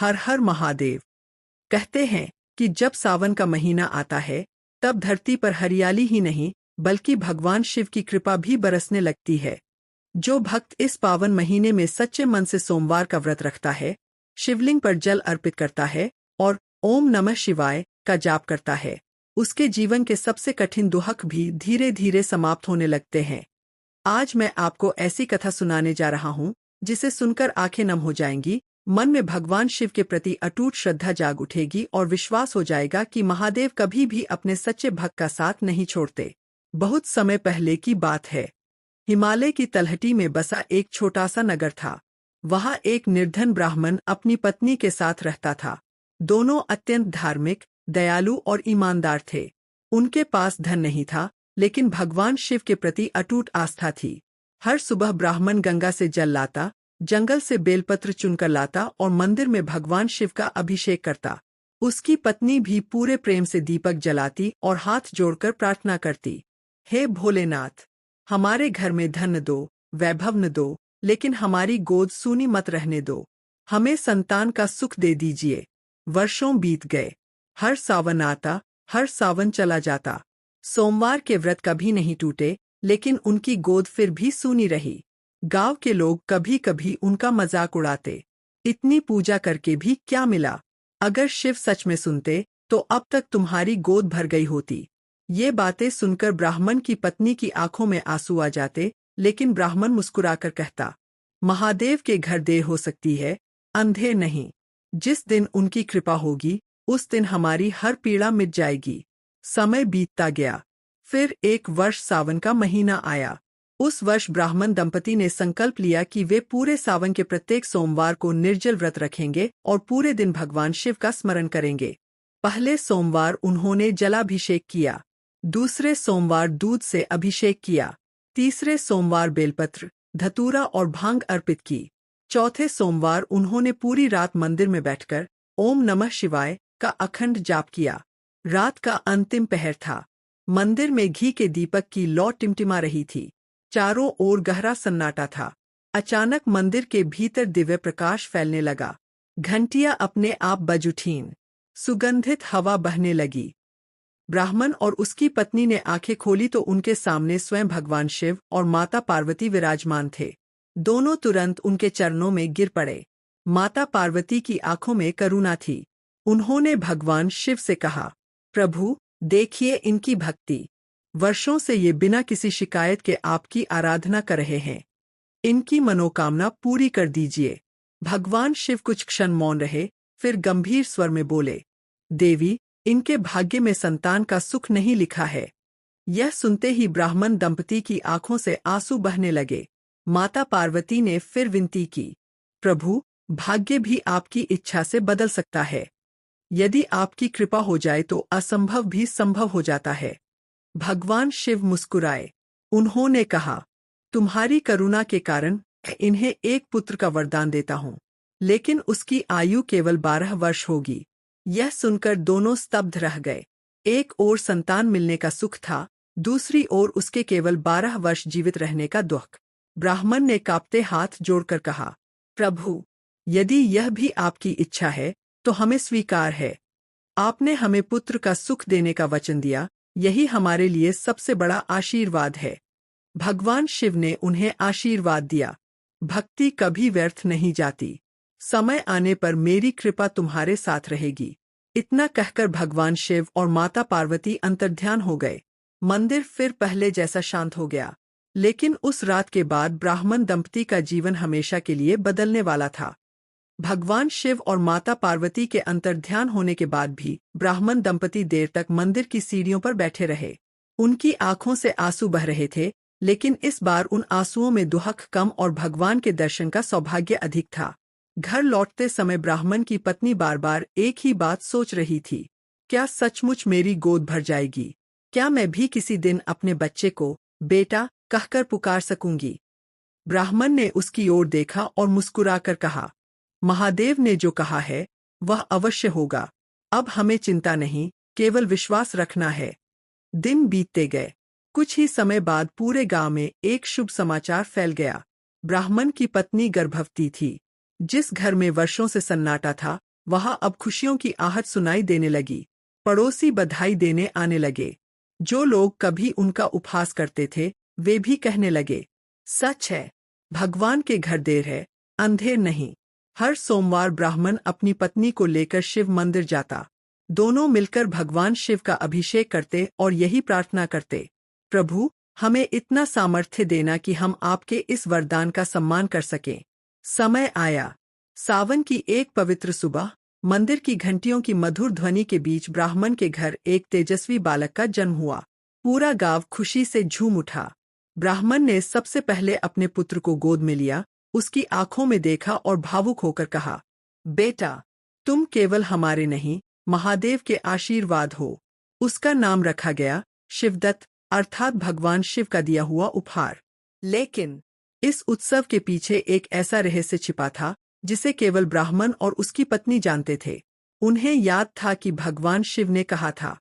हर हर महादेव। कहते हैं कि जब सावन का महीना आता है तब धरती पर हरियाली ही नहीं बल्कि भगवान शिव की कृपा भी बरसने लगती है। जो भक्त इस पावन महीने में सच्चे मन से सोमवार का व्रत रखता है, शिवलिंग पर जल अर्पित करता है और ओम नमः शिवाय का जाप करता है, उसके जीवन के सबसे कठिन दुख भी धीरे धीरे समाप्त होने लगते हैं। आज मैं आपको ऐसी कथा सुनाने जा रहा हूँ जिसे सुनकर आंखें नम हो जाएंगी, मन में भगवान शिव के प्रति अटूट श्रद्धा जाग उठेगी और विश्वास हो जाएगा कि महादेव कभी भी अपने सच्चे भक्त का साथ नहीं छोड़ते। बहुत समय पहले की बात है। हिमालय की तलहटी में बसा एक छोटा सा नगर था। वहाँ एक निर्धन ब्राह्मण अपनी पत्नी के साथ रहता था। दोनों अत्यंत धार्मिक, दयालु और ईमानदार थे। उनके पास धन नहीं था, लेकिन भगवान शिव के प्रति अटूट आस्था थी। हर सुबह ब्राह्मण गंगा से जल लाता, जंगल से बेलपत्र चुनकर लाता और मंदिर में भगवान शिव का अभिषेक करता। उसकी पत्नी भी पूरे प्रेम से दीपक जलाती और हाथ जोड़कर प्रार्थना करती, हे भोलेनाथ, हमारे घर में धन दो, वैभव न दो, लेकिन हमारी गोद सूनी मत रहने दो। हमें संतान का सुख दे दीजिए। वर्षों बीत गए। हर सावन आता, हर सावन चला जाता। सोमवार के व्रत कभी नहीं टूटे, लेकिन उनकी गोद फिर भी सूनी रही। गांव के लोग कभी कभी उनका मजाक उड़ाते, इतनी पूजा करके भी क्या मिला? अगर शिव सच में सुनते तो अब तक तुम्हारी गोद भर गई होती। ये बातें सुनकर ब्राह्मण की पत्नी की आंखों में आंसू आ जाते, लेकिन ब्राह्मण मुस्कुराकर कहता, महादेव के घर देर हो सकती है, अंधेर नहीं। जिस दिन उनकी कृपा होगी उस दिन हमारी हर पीड़ा मिट जाएगी। समय बीतता गया। फिर एक वर्ष सावन का महीना आया। उस वर्ष ब्राह्मण दंपति ने संकल्प लिया कि वे पूरे सावन के प्रत्येक सोमवार को निर्जल व्रत रखेंगे और पूरे दिन भगवान शिव का स्मरण करेंगे। पहले सोमवार उन्होंने जलाभिषेक किया, दूसरे सोमवार दूध से अभिषेक किया, तीसरे सोमवार बेलपत्र, धतूरा और भांग अर्पित की, चौथे सोमवार उन्होंने पूरी रात मंदिर में बैठकर ओम नमः शिवाय का अखंड जाप किया। रात का अंतिम पहर था। मंदिर में घी के दीपक की लौ टिमटिमा रही थी। चारों ओर गहरा सन्नाटा था। अचानक मंदिर के भीतर दिव्य प्रकाश फैलने लगा। घंटियां अपने आप बज उठीं। सुगंधित हवा बहने लगी। ब्राह्मण और उसकी पत्नी ने आंखें खोली तो उनके सामने स्वयं भगवान शिव और माता पार्वती विराजमान थे। दोनों तुरंत उनके चरणों में गिर पड़े। माता पार्वती की आंखों में करुणा थी। उन्होंने भगवान शिव से कहा, प्रभु, देखिए इनकी भक्ति। वर्षों से ये बिना किसी शिकायत के आपकी आराधना कर रहे हैं। इनकी मनोकामना पूरी कर दीजिए। भगवान शिव कुछ क्षण मौन रहे, फिर गंभीर स्वर में बोले, देवी, इनके भाग्य में संतान का सुख नहीं लिखा है। यह सुनते ही ब्राह्मण दंपति की आंखों से आंसू बहने लगे। माता पार्वती ने फिर विनती की, प्रभु, भाग्य भी आपकी इच्छा से बदल सकता है। यदि आपकी कृपा हो जाए तो असंभव भी संभव हो जाता है। भगवान शिव मुस्कुराए। उन्होंने कहा, तुम्हारी करुणा के कारण इन्हें एक पुत्र का वरदान देता हूँ, लेकिन उसकी आयु केवल 12 वर्ष होगी। यह सुनकर दोनों स्तब्ध रह गए। एक ओर संतान मिलने का सुख था, दूसरी ओर उसके केवल 12 वर्ष जीवित रहने का दुख। ब्राह्मण ने कांपते हाथ जोड़कर कहा, प्रभु, यदि यह भी आपकी इच्छा है तो हमें स्वीकार है। आपने हमें पुत्र का सुख देने का वचन दिया, यही हमारे लिए सबसे बड़ा आशीर्वाद है। भगवान शिव ने उन्हें आशीर्वाद दिया, भक्ति कभी व्यर्थ नहीं जाती। समय आने पर मेरी कृपा तुम्हारे साथ रहेगी। इतना कहकर भगवान शिव और माता पार्वती अंतर्ध्यान हो गए। मंदिर फिर पहले जैसा शांत हो गया। लेकिन उस रात के बाद ब्राह्मण दंपति का जीवन हमेशा के लिए बदलने वाला था। भगवान शिव और माता पार्वती के अंतर्ध्यान होने के बाद भी ब्राह्मण दंपति देर तक मंदिर की सीढ़ियों पर बैठे रहे। उनकी आंखों से आंसू बह रहे थे, लेकिन इस बार उन आंसुओं में दुख कम और भगवान के दर्शन का सौभाग्य अधिक था। घर लौटते समय ब्राह्मण की पत्नी बार बार एक ही बात सोच रही थी, क्या सचमुच मेरी गोद भर जाएगी? क्या मैं भी किसी दिन अपने बच्चे को बेटा कहकर पुकार सकूंगी? ब्राह्मण ने उसकी ओर देखा और मुस्कुराकर कहा, महादेव ने जो कहा है वह अवश्य होगा। अब हमें चिंता नहीं, केवल विश्वास रखना है। दिन बीतते गए। कुछ ही समय बाद पूरे गांव में एक शुभ समाचार फैल गया। ब्राह्मण की पत्नी गर्भवती थी। जिस घर में वर्षों से सन्नाटा था, वहां अब खुशियों की आहट सुनाई देने लगी। पड़ोसी बधाई देने आने लगे। जो लोग कभी उनका उपहास करते थे, वे भी कहने लगे, सच है, भगवान के घर देर है, अंधेर नहीं। हर सोमवार ब्राह्मण अपनी पत्नी को लेकर शिव मंदिर जाता। दोनों मिलकर भगवान शिव का अभिषेक करते और यही प्रार्थना करते, प्रभु, हमें इतना सामर्थ्य देना कि हम आपके इस वरदान का सम्मान कर सकें। समय आया। सावन की एक पवित्र सुबह, मंदिर की घंटियों की मधुर ध्वनि के बीच ब्राह्मण के घर एक तेजस्वी बालक का जन्म हुआ। पूरा गांव खुशी से झूम उठा। ब्राह्मण ने सबसे पहले अपने पुत्र को गोद में लिया, उसकी आंखों में देखा और भावुक होकर कहा, बेटा, तुम केवल हमारे नहीं, महादेव के आशीर्वाद हो। उसका नाम रखा गया शिवदत्त, अर्थात भगवान शिव का दिया हुआ उपहार। लेकिन इस उत्सव के पीछे एक ऐसा रहस्य छिपा था जिसे केवल ब्राह्मण और उसकी पत्नी जानते थे। उन्हें याद था कि भगवान शिव ने कहा था,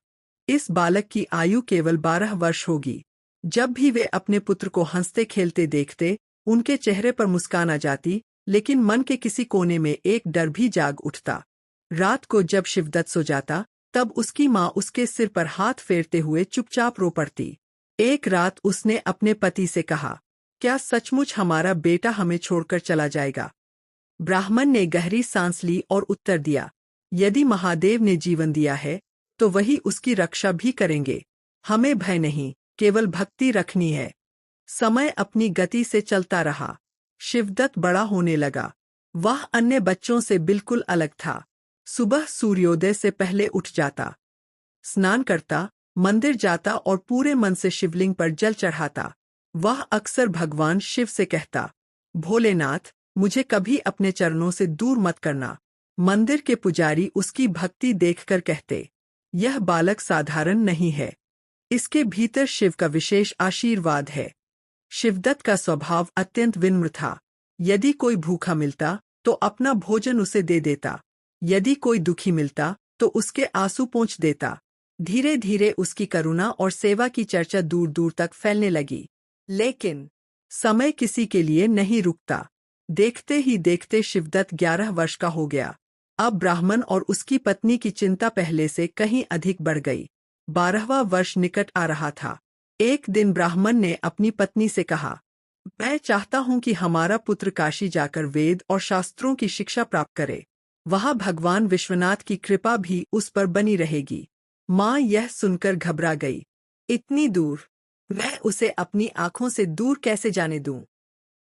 इस बालक की आयु केवल 12 वर्ष होगी। जब भी वे अपने पुत्र को हंसते खेलते देखते, उनके चेहरे पर मुस्कान आ जाती, लेकिन मन के किसी कोने में एक डर भी जाग उठता। रात को जब शिवदत्त सो जाता, तब उसकी माँ उसके सिर पर हाथ फेरते हुए चुपचाप रो पड़ती। एक रात उसने अपने पति से कहा, क्या सचमुच हमारा बेटा हमें छोड़कर चला जाएगा? ब्राह्मण ने गहरी सांस ली और उत्तर दिया, यदि महादेव ने जीवन दिया है, तो वही उसकी रक्षा भी करेंगे। हमें भय नहीं, केवल भक्ति रखनी है। समय अपनी गति से चलता रहा। शिवदत्त बड़ा होने लगा। वह अन्य बच्चों से बिल्कुल अलग था। सुबह सूर्योदय से पहले उठ जाता, स्नान करता, मंदिर जाता और पूरे मन से शिवलिंग पर जल चढ़ाता। वह अक्सर भगवान शिव से कहता, भोलेनाथ, मुझे कभी अपने चरणों से दूर मत करना। मंदिर के पुजारी उसकी भक्ति देखकर कहते, यह बालक साधारण नहीं है, इसके भीतर शिव का विशेष आशीर्वाद है। शिवदत्त का स्वभाव अत्यंत विनम्र था। यदि कोई भूखा मिलता तो अपना भोजन उसे दे देता। यदि कोई दुखी मिलता तो उसके आंसू पोंछ देता। धीरे धीरे उसकी करुणा और सेवा की चर्चा दूर दूर तक फैलने लगी। लेकिन समय किसी के लिए नहीं रुकता। देखते ही देखते शिवदत्त 11 वर्ष का हो गया। अब ब्राह्मण और उसकी पत्नी की चिंता पहले से कहीं अधिक बढ़ गई। 12वां वर्ष निकट आ रहा था। एक दिन ब्राह्मण ने अपनी पत्नी से कहा, मैं चाहता हूं कि हमारा पुत्र काशी जाकर वेद और शास्त्रों की शिक्षा प्राप्त करे। वहां भगवान विश्वनाथ की कृपा भी उस पर बनी रहेगी। माँ यह सुनकर घबरा गई। इतनी दूर, मैं उसे अपनी आंखों से दूर कैसे जाने दूं?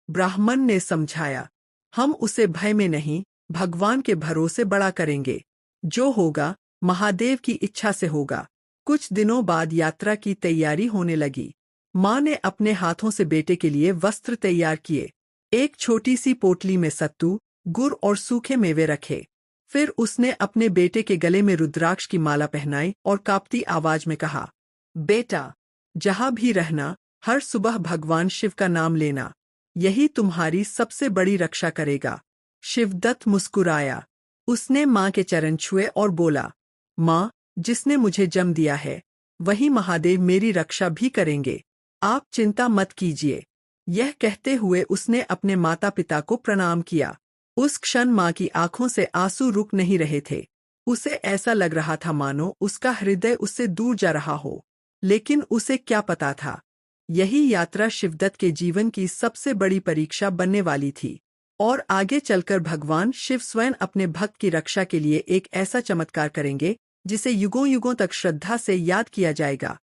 ब्राह्मण ने समझाया, हम उसे भय में नहीं, भगवान के भरोसे बड़ा करेंगे। जो होगा, महादेव की इच्छा से होगा। कुछ दिनों बाद यात्रा की तैयारी होने लगी। माँ ने अपने हाथों से बेटे के लिए वस्त्र तैयार किए। एक छोटी सी पोटली में सत्तू, गुड़ और सूखे मेवे रखे। फिर उसने अपने बेटे के गले में रुद्राक्ष की माला पहनाई और कांपती आवाज में कहा, बेटा, जहां भी रहना, हर सुबह भगवान शिव का नाम लेना। यही तुम्हारी सबसे बड़ी रक्षा करेगा। शिवदत्त मुस्कुराया। उसने माँ के चरण छुए और बोला, माँ, जिसने मुझे जन्म दिया है, वही महादेव मेरी रक्षा भी करेंगे। आप चिंता मत कीजिए। यह कहते हुए उसने अपने माता पिता को प्रणाम किया। उस क्षण माँ की आंखों से आंसू रुक नहीं रहे थे। उसे ऐसा लग रहा था मानो उसका हृदय उससे दूर जा रहा हो। लेकिन उसे क्या पता था, यही यात्रा शिवदत्त के जीवन की सबसे बड़ी परीक्षा बनने वाली थी। और आगे चलकर भगवान शिव स्वयं अपने भक्त की रक्षा के लिए एक ऐसा चमत्कार करेंगे जिसे युगों युगों तक श्रद्धा से याद किया जाएगा।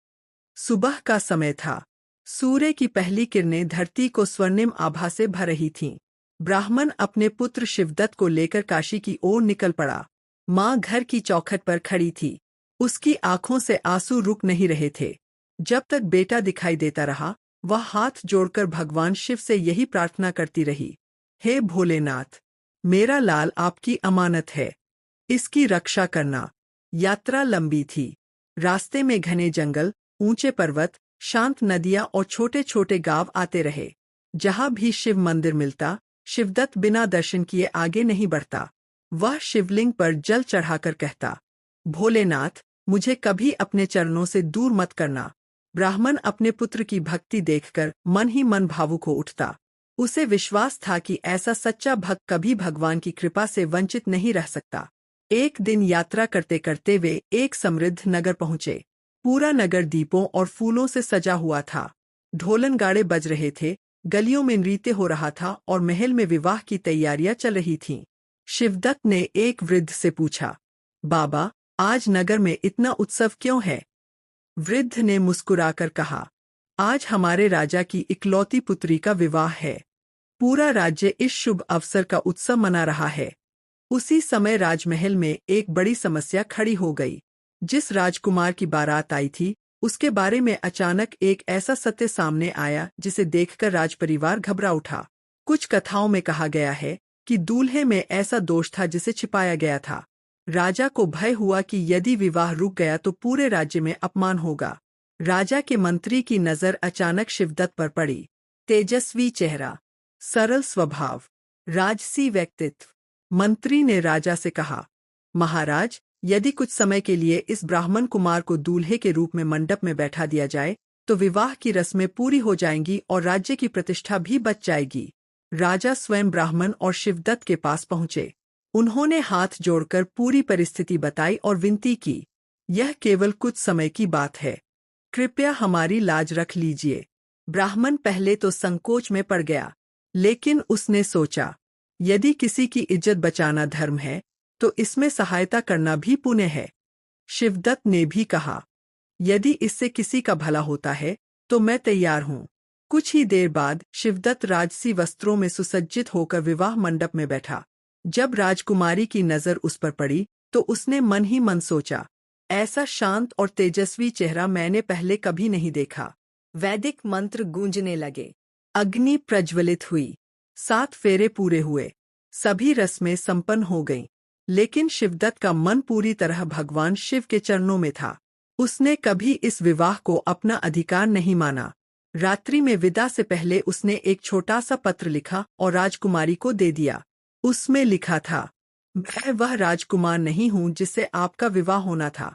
सुबह का समय था। सूर्य की पहली किरणें धरती को स्वर्णिम आभा से भर रही थीं। ब्राह्मण अपने पुत्र शिवदत्त को लेकर काशी की ओर निकल पड़ा। माँ घर की चौखट पर खड़ी थी। उसकी आंखों से आंसू रुक नहीं रहे थे। जब तक बेटा दिखाई देता रहा, वह हाथ जोड़कर भगवान शिव से यही प्रार्थना करती रही, हे भोलेनाथ, मेरा लाल आपकी अमानत है, इसकी रक्षा करना। यात्रा लंबी थी। रास्ते में घने जंगल, ऊंचे पर्वत, शांत नदियां और छोटे छोटे गांव आते रहे। जहां भी शिव मंदिर मिलता, शिवदत्त बिना दर्शन किए आगे नहीं बढ़ता। वह शिवलिंग पर जल चढ़ाकर कहता, भोलेनाथ, मुझे कभी अपने चरणों से दूर मत करना। ब्राह्मण अपने पुत्र की भक्ति देखकर मन ही मन भावुक हो उठता। उसे विश्वास था कि ऐसा सच्चा भक्त कभी भगवान की कृपा से वंचित नहीं रह सकता। एक दिन यात्रा करते करते वे एक समृद्ध नगर पहुंचे। पूरा नगर दीपों और फूलों से सजा हुआ था। ढोलन गाड़े बज रहे थे, गलियों में नृत्य हो रहा था और महल में विवाह की तैयारियां चल रही थीं। शिवदत्त ने एक वृद्ध से पूछा, बाबा, आज नगर में इतना उत्सव क्यों है? वृद्ध ने मुस्कुराकर कहा, आज हमारे राजा की इकलौती पुत्री का विवाह है। पूरा राज्य इस शुभ अवसर का उत्सव मना रहा है। उसी समय राजमहल में एक बड़ी समस्या खड़ी हो गई। जिस राजकुमार की बारात आई थी, उसके बारे में अचानक एक ऐसा सत्य सामने आया जिसे देखकर राजपरिवार घबरा उठा। कुछ कथाओं में कहा गया है कि दूल्हे में ऐसा दोष था जिसे छिपाया गया था। राजा को भय हुआ कि यदि विवाह रुक गया तो पूरे राज्य में अपमान होगा। राजा के मंत्री की नजर अचानक शिवदत्त पर पड़ी। तेजस्वी चेहरा, सरल स्वभाव, राजसी व्यक्तित्व। मंत्री ने राजा से कहा, महाराज, यदि कुछ समय के लिए इस ब्राह्मण कुमार को दूल्हे के रूप में मंडप में बैठा दिया जाए तो विवाह की रस्में पूरी हो जाएंगी और राज्य की प्रतिष्ठा भी बच जाएगी। राजा स्वयं ब्राह्मण और शिवदत्त के पास पहुंचे। उन्होंने हाथ जोड़कर पूरी परिस्थिति बताई और विनती की, यह केवल कुछ समय की बात है, कृपया हमारी लाज रख लीजिए। ब्राह्मण पहले तो संकोच में पड़ गया, लेकिन उसने सोचा, यदि किसी की इज्जत बचाना धर्म है तो इसमें सहायता करना भी पुण्य है। शिवदत्त ने भी कहा, यदि इससे किसी का भला होता है तो मैं तैयार हूँ। कुछ ही देर बाद शिवदत्त राजसी वस्त्रों में सुसज्जित होकर विवाह मंडप में बैठा। जब राजकुमारी की नजर उस पर पड़ी तो उसने मन ही मन सोचा, ऐसा शांत और तेजस्वी चेहरा मैंने पहले कभी नहीं देखा। वैदिक मंत्र गूंजने लगे, अग्नि प्रज्वलित हुई, 7 फेरे पूरे हुए, सभी रस्में संपन्न हो गईं। लेकिन शिवदत्त का मन पूरी तरह भगवान शिव के चरणों में था। उसने कभी इस विवाह को अपना अधिकार नहीं माना। रात्रि में विदा से पहले उसने एक छोटा सा पत्र लिखा और राजकुमारी को दे दिया। उसमें लिखा था, मैं वह राजकुमार नहीं हूँ जिससे आपका विवाह होना था।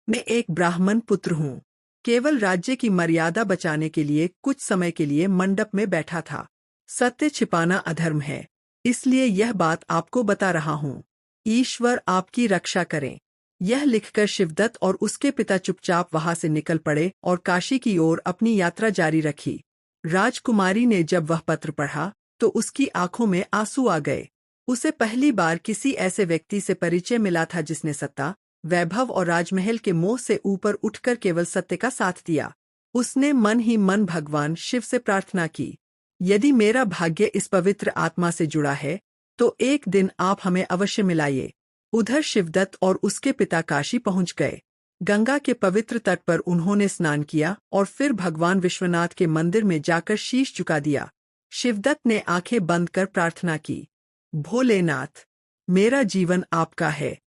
मैं एक ब्राह्मण पुत्र हूँ, केवल राज्य की मर्यादा बचाने के लिए कुछ समय के लिए मंडप में बैठा था। सत्य छिपाना अधर्म है, इसलिए यह बात आपको बता रहा हूँ। ईश्वर आपकी रक्षा करें। यह लिखकर शिवदत्त और उसके पिता चुपचाप वहां से निकल पड़े और काशी की ओर अपनी यात्रा जारी रखी। राजकुमारी ने जब वह पत्र पढ़ा तो उसकी आंखों में आंसू आ गए। उसे पहली बार किसी ऐसे व्यक्ति से परिचय मिला था जिसने सत्ता, वैभव और राजमहल के मोह से ऊपर उठकर केवल सत्य का साथ दिया। उसने मन ही मन भगवान शिव से प्रार्थना की, यदि मेरा भाग्य इस पवित्र आत्मा से जुड़ा है तो एक दिन आप हमें अवश्य मिलाइए। उधर शिवदत्त और उसके पिता काशी पहुंच गए। गंगा के पवित्र तट पर उन्होंने स्नान किया और फिर भगवान विश्वनाथ के मंदिर में जाकर शीश झुका दिया। शिवदत्त ने आंखें बंद कर प्रार्थना की, भोलेनाथ, मेरा जीवन आपका है।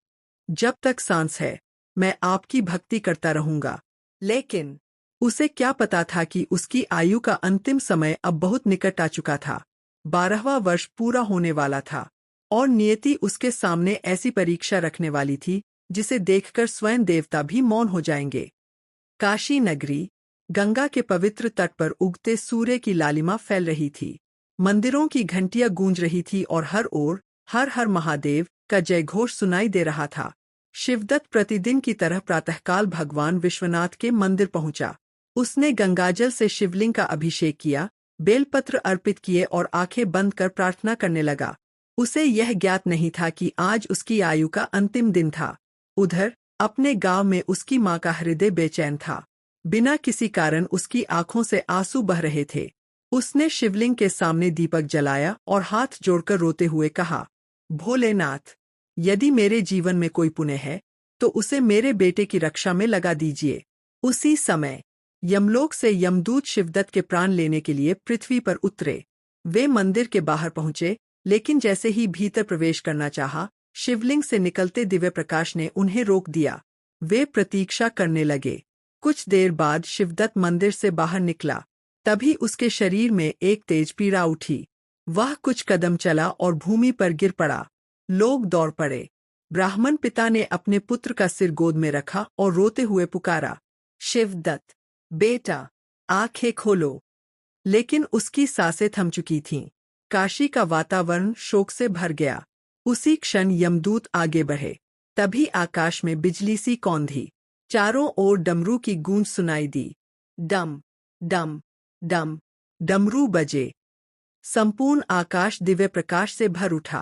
जब तक सांस है मैं आपकी भक्ति करता रहूंगा। लेकिन उसे क्या पता था कि उसकी आयु का अंतिम समय अब बहुत निकट आ चुका था। 12वां वर्ष पूरा होने वाला था और नियति उसके सामने ऐसी परीक्षा रखने वाली थी जिसे देखकर स्वयं देवता भी मौन हो जाएंगे। काशी नगरी, गंगा के पवित्र तट पर उगते सूर्य की लालिमा फैल रही थी। मंदिरों की घंटियां गूंज रही थी और हर ओर हर हर महादेव का जयघोष सुनाई दे रहा था। शिवदत्त प्रतिदिन की तरह प्रातःकाल भगवान विश्वनाथ के मंदिर पहुंचा। उसने गंगाजल से शिवलिंग का अभिषेक किया, बेलपत्र अर्पित किए और आंखें बंद कर प्रार्थना करने लगा। उसे यह ज्ञात नहीं था कि आज उसकी आयु का अंतिम दिन था। उधर अपने गांव में उसकी मां का हृदय बेचैन था। बिना किसी कारण उसकी आंखों से आंसू बह रहे थे। उसने शिवलिंग के सामने दीपक जलाया और हाथ जोड़कर रोते हुए कहा, भोलेनाथ, यदि मेरे जीवन में कोई पुण्य है तो उसे मेरे बेटे की रक्षा में लगा दीजिए। उसी समय यमलोक से यमदूत शिवदत्त के प्राण लेने के लिए पृथ्वी पर उतरे। वे मंदिर के बाहर पहुंचे, लेकिन जैसे ही भीतर प्रवेश करना चाहा, शिवलिंग से निकलते दिव्य प्रकाश ने उन्हें रोक दिया। वे प्रतीक्षा करने लगे। कुछ देर बाद शिवदत्त मंदिर से बाहर निकला। तभी उसके शरीर में एक तेज पीड़ा उठी। वह कुछ कदम चला और भूमि पर गिर पड़ा। लोग दौड़ पड़े। ब्राह्मण पिता ने अपने पुत्र का सिर गोद में रखा और रोते हुए पुकारा, शिवदत्त, बेटा, आंखें खोलो। लेकिन उसकी सांसें थम चुकी थीं। काशी का वातावरण शोक से भर गया। उसी क्षण यमदूत आगे बढ़े। तभी आकाश में बिजली सी कौंधी। चारों ओर डमरू की गूंज सुनाई दी। डम डम डम डमरू बजे। संपूर्ण आकाश दिव्य प्रकाश से भर उठा।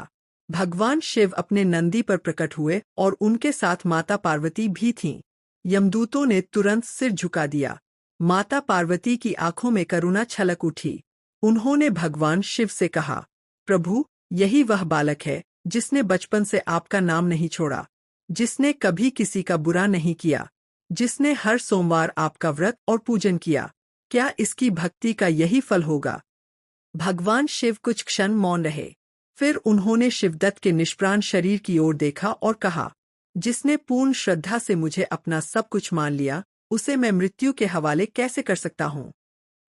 भगवान शिव अपने नंदी पर प्रकट हुए और उनके साथ माता पार्वती भी थीं। यमदूतों ने तुरंत सिर झुका दिया। माता पार्वती की आंखों में करुणा छलक उठी। उन्होंने भगवान शिव से कहा, प्रभु, यही वह बालक है जिसने बचपन से आपका नाम नहीं छोड़ा, जिसने कभी किसी का बुरा नहीं किया, जिसने हर सोमवार आपका व्रत और पूजन किया। क्या इसकी भक्ति का यही फल होगा? भगवान शिव कुछ क्षण मौन रहे। फिर उन्होंने शिवदत्त के निष्प्राण शरीर की ओर देखा और कहा, जिसने पूर्ण श्रद्धा से मुझे अपना सब कुछ मान लिया, उसे मैं मृत्यु के हवाले कैसे कर सकता हूँ?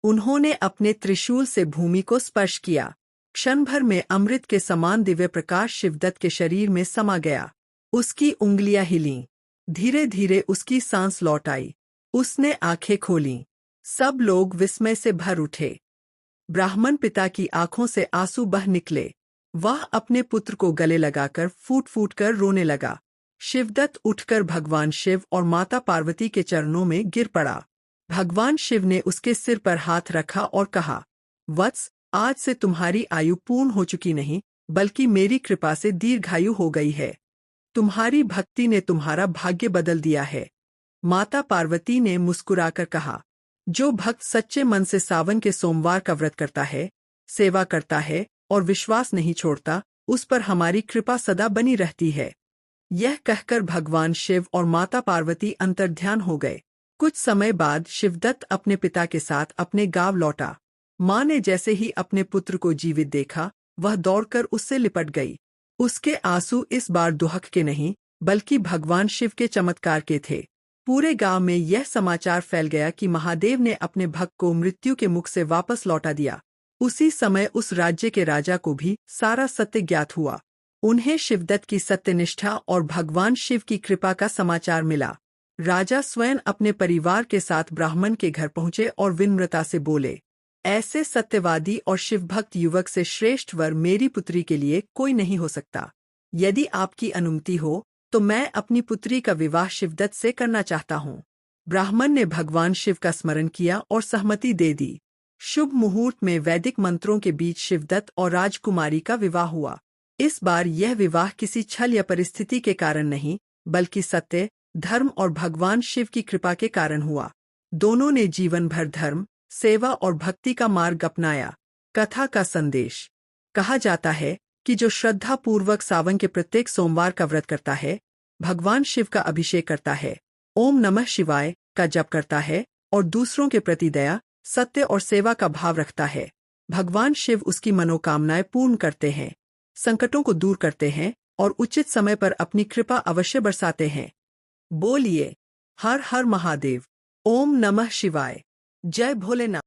उन्होंने अपने त्रिशूल से भूमि को स्पर्श किया। क्षण भर में अमृत के समान दिव्य प्रकाश शिवदत्त के शरीर में समा गया। उसकी उंगलियां हिलीं। धीरे धीरे उसकी सांस लौट आई। उसने आंखें खोलीं। सब लोग विस्मय से भर उठे। ब्राह्मण पिता की आंखों से आंसू बह निकले। वह अपने पुत्र को गले लगाकर फूट फूट कर रोने लगा। शिवदत्त उठकर भगवान शिव और माता पार्वती के चरणों में गिर पड़ा। भगवान शिव ने उसके सिर पर हाथ रखा और कहा, वत्स, आज से तुम्हारी आयु पूर्ण हो चुकी नहीं, बल्कि मेरी कृपा से दीर्घायु हो गई है। तुम्हारी भक्ति ने तुम्हारा भाग्य बदल दिया है। माता पार्वती ने मुस्कुराकर कहा, जो भक्त सच्चे मन से सावन के सोमवार का व्रत करता है, सेवा करता है और विश्वास नहीं छोड़ता, उस पर हमारी कृपा सदा बनी रहती है। यह कहकर भगवान शिव और माता पार्वती अंतर्ध्यान हो गए। कुछ समय बाद शिवदत्त अपने पिता के साथ अपने गांव लौटा। माँ ने जैसे ही अपने पुत्र को जीवित देखा, वह दौड़कर उससे लिपट गई। उसके आंसू इस बार दुहक के नहीं, बल्कि भगवान शिव के चमत्कार के थे। पूरे गांव में यह समाचार फैल गया कि महादेव ने अपने भक्त को मृत्यु के मुख से वापस लौटा दिया। उसी समय उस राज्य के राजा को भी सारा सत्य ज्ञात हुआ। उन्हें शिवदत्त की सत्यनिष्ठा और भगवान शिव की कृपा का समाचार मिला। राजा स्वयं अपने परिवार के साथ ब्राह्मण के घर पहुंचे और विनम्रता से बोले, ऐसे सत्यवादी और शिवभक्त युवक से श्रेष्ठ वर मेरी पुत्री के लिए कोई नहीं हो सकता। यदि आपकी अनुमति हो तो मैं अपनी पुत्री का विवाह शिवदत्त से करना चाहता हूँ। ब्राह्मण ने भगवान शिव का स्मरण किया और सहमति दे दी। शुभ मुहूर्त में वैदिक मंत्रों के बीच शिवदत्त और राजकुमारी का विवाह हुआ। इस बार यह विवाह किसी छल या परिस्थिति के कारण नहीं, बल्कि सत्य, धर्म और भगवान शिव की कृपा के कारण हुआ। दोनों ने जीवन भर धर्म, सेवा और भक्ति का मार्ग अपनाया। कथा का संदेश। कहा जाता है कि जो श्रद्धा पूर्वक सावन के प्रत्येक सोमवार का व्रत करता है, भगवान शिव का अभिषेक करता है, ओम नमः शिवाय का जप करता है और दूसरों के प्रति दया, सत्य और सेवा का भाव रखता है, भगवान शिव उसकी मनोकामनाएं पूर्ण करते हैं, संकटों को दूर करते हैं और उचित समय पर अपनी कृपा अवश्य बरसाते हैं। बोलिए, हर हर महादेव। ओम नमः शिवाय। जय भोलेनाथ।